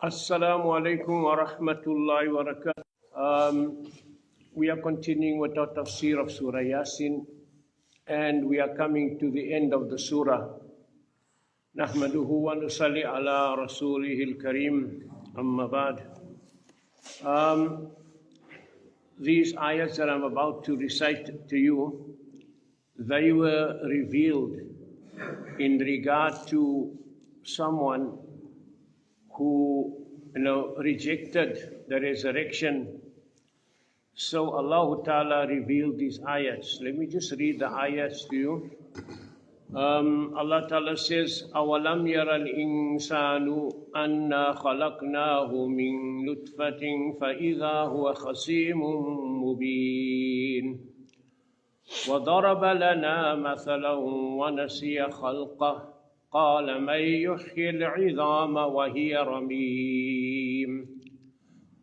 Assalamu alaikum wa rahmatullahi wa barakatuh. We are continuing with our tafsir of Surah Yasin, and we are coming to the end of the surah. Nahmaduhu wa nusalli ala rasulihil kareem, amma ba'd. These ayats that I'm about to recite to you, they were revealed in regard to someone who rejected the resurrection. So Allah Ta'ala revealed these ayats. Let me just read the ayats to you. Allah Ta'ala says, أَوَلَمْ يَرَ الْإِنسَانُ أَنَّا خَلَقْنَاهُ مِنْ نُطْفَةٍ فَإِذَا هُوَ خَصِيمٌ مُبِينٌ وَضَرَبَ لَنَا مَثَلًا وَنَسِيَ خَلْقَهُ قال من يحيي العظام وهي رميم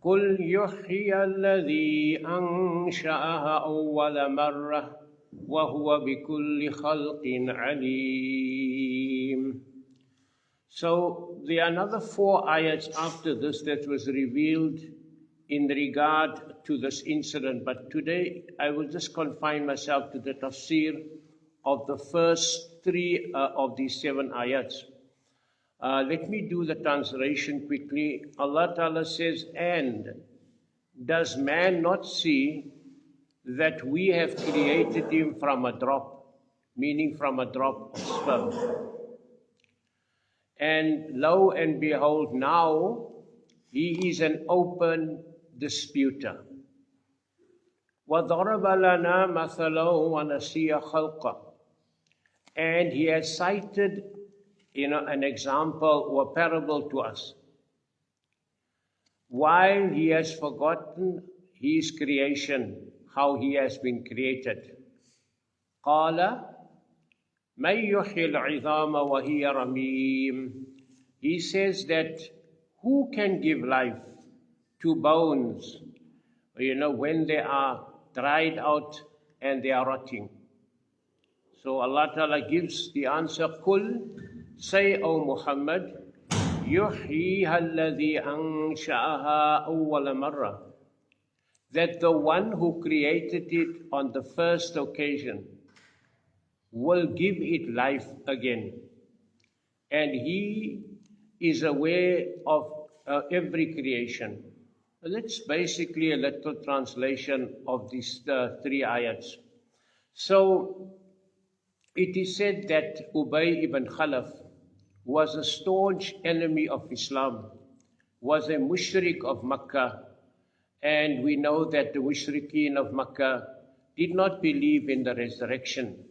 قل يحيي الذي أنشأها أول مرة وهو بكل خلق عليم. So there are another 4 ayats after this that was revealed in regard to this incident, but today I will just confine myself to the tafsir of the first 3 of these 7 ayats. Let me do the translation quickly. Allah Ta'ala says, and does man not see that we have created him from a drop, meaning from a drop of sperm? And lo and behold, now he is an open disputer. وَضَرَبَ لَنَا مَثَلًا وَنَسِيَ خَلْقَهُ. And he has cited, an example or parable to us, while he has forgotten his creation, how he has been created. قال من يحيي العظام وهي رميم. He says that who can give life to bones, when they are dried out and they are rotting? So Allah Ta'ala gives the answer, Qul, say, O Muhammad, yuhyiha alladhi ansha'aha awwala marra, that the one who created it on the first occasion will give it life again. And he is aware of every creation. That's basically a little translation of these 3 ayats. So, it is said that Ubay ibn Khalaf was a staunch enemy of Islam, was a mushrik of Makkah, and we know that the mushrikeen of Makkah did not believe in the resurrection.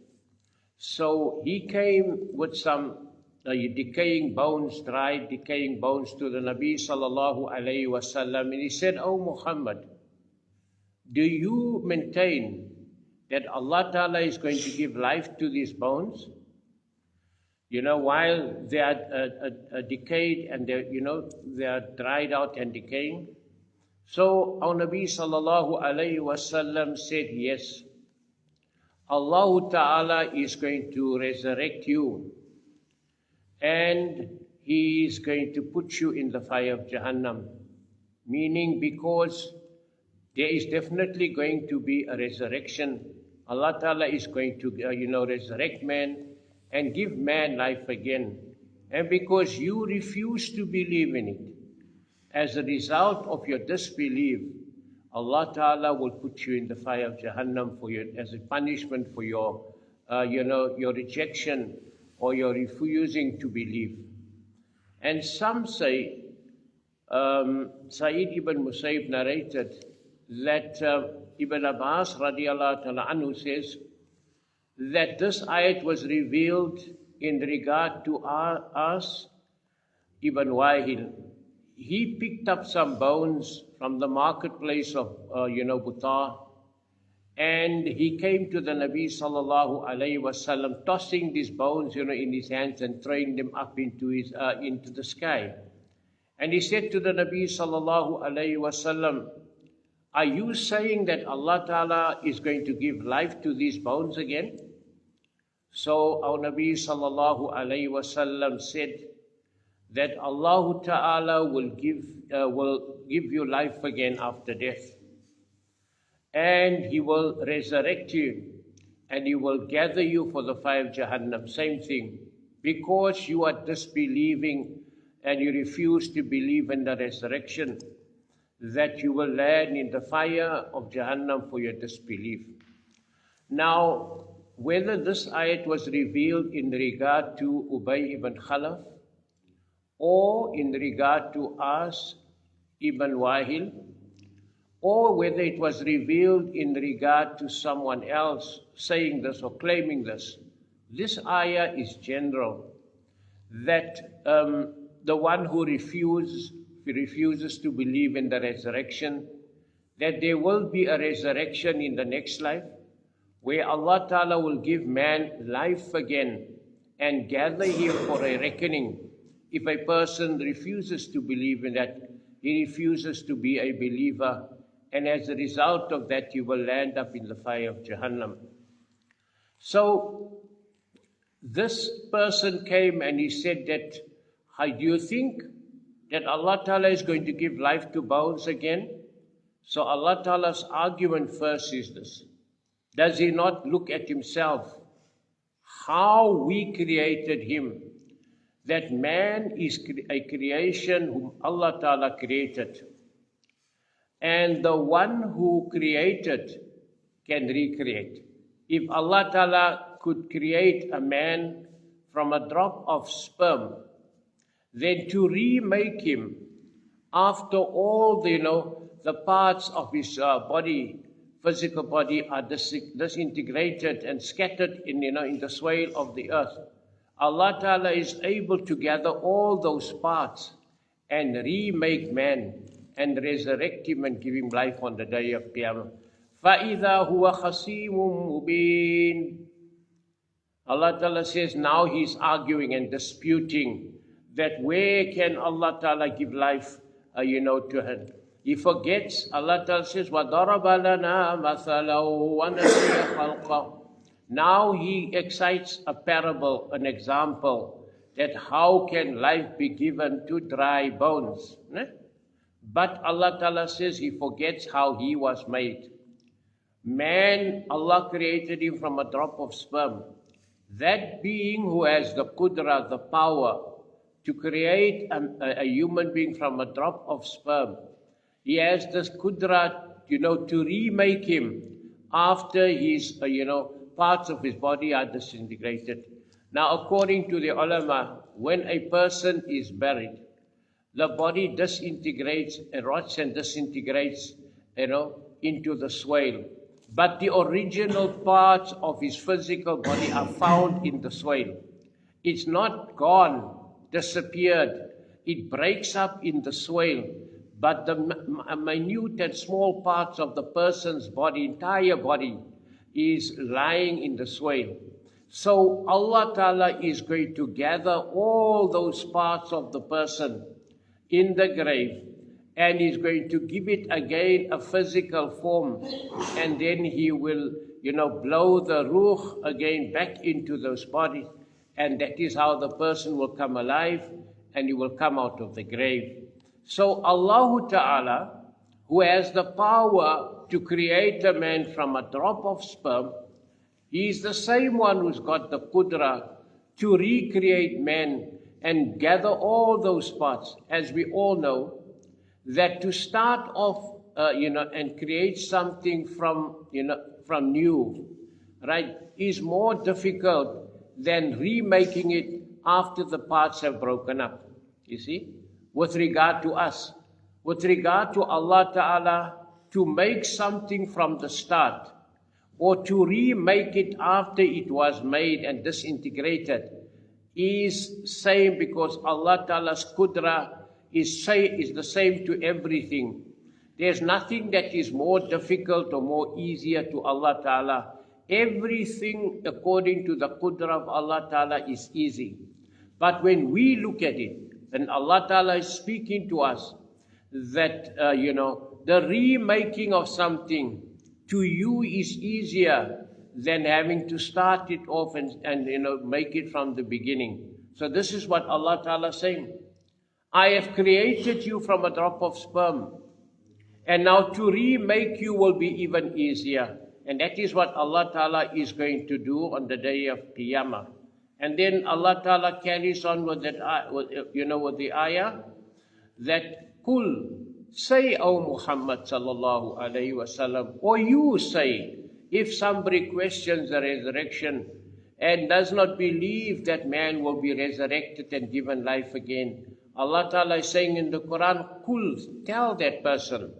So he came with some decaying bones, dried decaying bones to the Nabi sallallahu alayhi wasallam, and he said, "O Muhammad, do you maintain that Allah Ta'ala is going to give life to these bones? While they are decayed and they are dried out and decaying." So our Nabi sallallahu alayhi wasallam said, yes, Allah Ta'ala is going to resurrect you and He is going to put you in the fire of Jahannam. Meaning, because there is definitely going to be a resurrection. Allah Ta'ala is going to, resurrect man and give man life again. And because you refuse to believe in it, as a result of your disbelief, Allah Ta'ala will put you in the fire of Jahannam as a punishment for your rejection or your refusing to believe. And some say, Sa'id ibn Musayyib narrated that Ibn Abbas radiallahu ta'ala anhu says that this ayat was revealed in regard to us, Ibn Wahil. He picked up some bones from the marketplace of, Buta, and he came to the Nabi sallallahu alayhi wasallam, tossing these bones, in his hands and throwing them up into the sky. And he said to the Nabi sallallahu alayhi wasallam, are you saying that Allah Ta'ala is going to give life to these bones again? So our Nabi sallallahu alayhi wasallam said that Allah Ta'ala will give you life again after death. And He will resurrect you, and He will gather you for the fire of Jahannam. Same thing. Because you are disbelieving and you refuse to believe in the resurrection, that you will land in the fire of Jahannam for your disbelief. Now, whether this ayat was revealed in regard to Ubay ibn Khalaf or in regard to As ibn Wahil, or whether it was revealed in regard to someone else saying this or claiming this, this ayah is general, that the one who refuses to believe in the resurrection, that there will be a resurrection in the next life, where Allah Ta'ala will give man life again and gather him for a reckoning. If a person refuses to believe in that, he refuses to be a believer, and as a result of that, he will land up in the fire of Jahannam. So, this person came and he said that, do you think that Allah Ta'ala is going to give life to bones again? So Allah Ta'ala's argument first is this: does He not look at Himself, how we created him, that man is a creation whom Allah Ta'ala created, and the one who created can recreate. If Allah Ta'ala could create a man from a drop of sperm, then to remake him after all the parts of his body, physical body, are disintegrated and scattered in the swale of the earth, Allah Ta'ala is able to gather all those parts and remake man and resurrect him and give him life on the day of Qiyamah. فَإِذَا هُوَ خَصِيمٌ مُبِينٌ. Allah Ta'ala says now He's arguing and disputing that where can Allah Ta'ala give life to him. He forgets. Allah Ta'ala says, وَضَرَبَ لَنَا مَثَلًا وَنَسِيَ خَلْقَهُ. Now He excites a parable, an example, that how can life be given to dry bones? But Allah Ta'ala says He forgets how he was made. Man, Allah created him from a drop of sperm. That being who has the qudra, the power to create a human being from a drop of sperm, he has this qudra, to remake him after his, parts of his body are disintegrated. Now, according to the ulama, when a person is buried, the body disintegrates, rots and disintegrates, into the swale. But the original parts of his physical body are found in the swale. It's not gone, disappeared. It breaks up in the swale. But the minute and small parts of the person's body, entire body, is lying in the swale. So Allah Ta'ala is going to gather all those parts of the person in the grave, and He's going to give it again a physical form, and then He will, blow the ruh again back into those bodies, and that is how the person will come alive, and he will come out of the grave. So Allah Ta'ala, who has the power to create a man from a drop of sperm, He is the same one who's got the qudra to recreate man and gather all those parts. As we all know, that to start off, and create something from new, right, is more difficult than remaking it after the parts have broken up. You see, with regard to us, with regard to Allah Ta'ala, to make something from the start, or to remake it after it was made and disintegrated, is same, because Allah Ta'ala's qudra is the same to everything. There's nothing that is more difficult or more easier to Allah Ta'ala. Everything according to the qudra of Allah Ta'ala is easy. But when we look at it, and Allah Ta'ala is speaking to us, that, the remaking of something to you is easier than having to start it off and make it from the beginning. So this is what Allah Ta'ala is saying. I have created you from a drop of sperm. And now to remake you will be even easier. And that is what Allah Ta'ala is going to do on the day of Qiyamah. And then Allah Ta'ala carries on with that, with the ayah that Kul, say, O Muhammad sallallahu alayhi wasallam, or you say, if somebody questions the resurrection and does not believe that man will be resurrected and given life again, Allah Ta'ala is saying in the Quran, Kul, tell that person,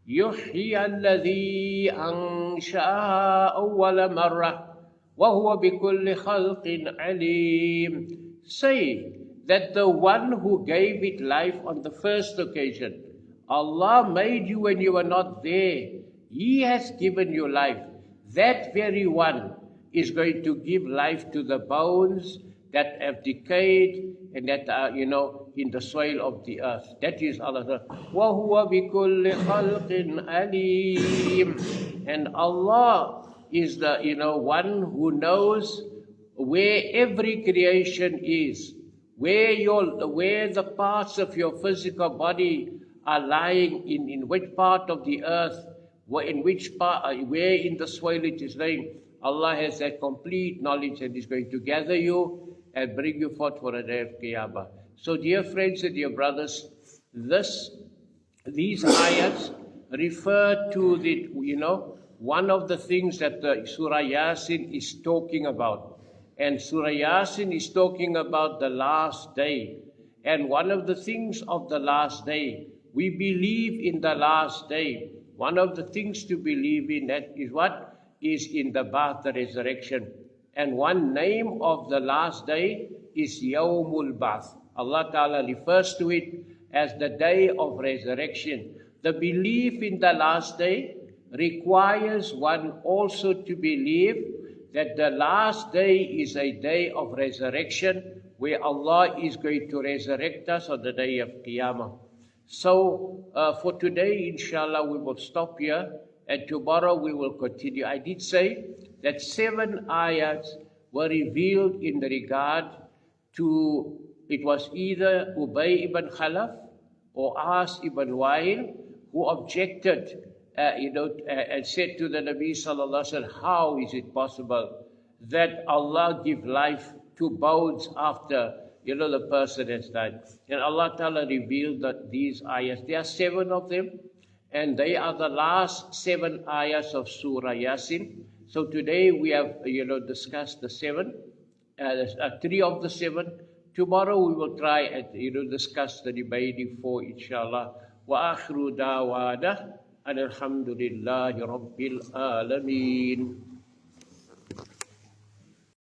يحيي الذي أنشأها أول مرة وهو بكل خلق عليم. Say that the one who gave it life on the first occasion, Allah made you when you were not there. He has given you life. That very one is going to give life to the bones that have decayed and that are, in the soil of the earth. That is Allah. وَهُوَ بِكُلِّ خَلْقٍ عَلِيمٍ. And Allah is the, one who knows where every creation is, where the parts of your physical body are lying, in which part of the earth, where in the soil it is lying. Allah has that complete knowledge and is going to gather you and bring you forth for a day of Qiyamah. So dear friends and dear brothers, these ayats refer to the, one of the things that the Surah Yasin is talking about. And Surah Yasin is talking about the last day. And one of the things of the last day, we believe in the last day. One of the things to believe in that is what? Is in the Ba'ath, the resurrection. And one name of the last day is Yawmul Ba'ath. Allah Ta'ala refers to it as the day of resurrection. The belief in the last day requires one also to believe that the last day is a day of resurrection where Allah is going to resurrect us on the day of Qiyamah. So for today, inshallah, we will stop here. And tomorrow we will continue. I did say that 7 ayats were revealed in the regard to, it was either Ubay ibn Khalaf or As ibn Wa'il who objected, and said to the Nabi sallallahu alaihi wasallam, how is it possible that Allah give life to bones after, the person has died? And Allah Ta'ala revealed that these ayats, there are 7 of them. And they are the last 7 ayahs of Surah Yasin. So today we have, discussed the 7, 3 of the 7. Tomorrow we will try and, discuss the remaining 4, inshallah. Wa akhiru da'wana, and alhamdulillahi rabbil alameen.